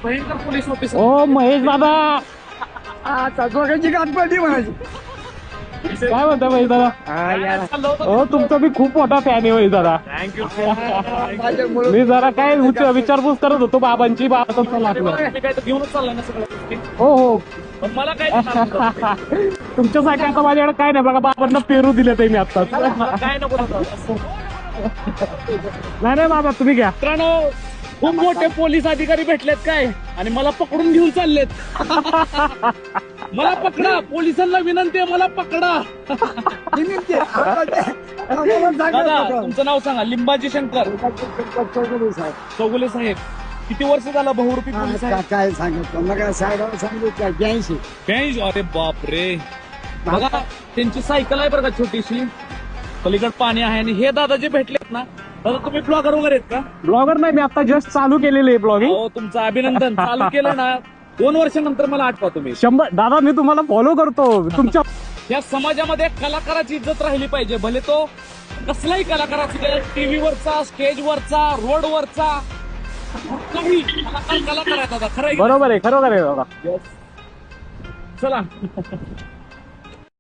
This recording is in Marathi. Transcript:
भयंकर पोलीस ऑफिसर. ओ महेश दादा, आता दोघांची गाठ पडली म्हणायची. काय म्हणता महेश दादा? हो तुमचा मी खूप मोठा फॅन आहे महेश दादा. थँक्यू. माझ्यामुळं मी जरा काय विचारपूस करत होतो बाबांची. बाबा तुमचा लागला. मी काय तर घेऊनच चाललाय ना सगळं गोष्टी. हो हो. पण मला काय देणार नव्हतं. तुमच्यासाठी आता माझ्याकडे काय नाही बघा. बाबांना पेरू दिले ते मी आता. मला काय नको नव्हतं. नाही नाही बाबा तुम्ही घ्या. मित्रांनो, खूप मोठे पोलीस अधिकारी भेटलेत काय आणि मला पकडून घेऊन चाललेत. मला पकडा, पोलिसांना विनंती आहे, मला पकडा. विनंती आहे. आम्हाला दादा सांगा. तुमचं नाव सांगा. लिंबाजी शंकर चौगुले साहेब. चौगुले साहेब. किती वर्ष झालं बहुरूपी पोलीस आहे? काय सांगितलं मग साहेबांना सांगितलं 82. 82. अरे बापरे. बघा त्यांची सायकल आहे बरं का छोटीशी. पलीकड पाणी आहे. आणि हे दादा जे भेटलेत ना, दादा तुम्ही ब्लॉगर वगैरे आहेत का? ब्लॉगर नाही, मी आता जस्ट चालू केलेले आहे ब्लॉगिंग. हो तुमचं अभिनंदन. चालू केलं ना 2 वर्षानंतर मला आठवा तुम्ही. 100 दादा मी तुम्हाला फॉलो करतो तुमच्या. या समाजामध्ये कलाकाराची इज्जत राहिली पाहिजे. भले तो कसलाही कलाकार असू दे, टीव्हीवरचा, स्टेजवरचा, रोडवरचा, काही कलाकार आहे दादा. खरं आहे की बरोबर आहे, खरोखर आहे दादा. नाही? चला.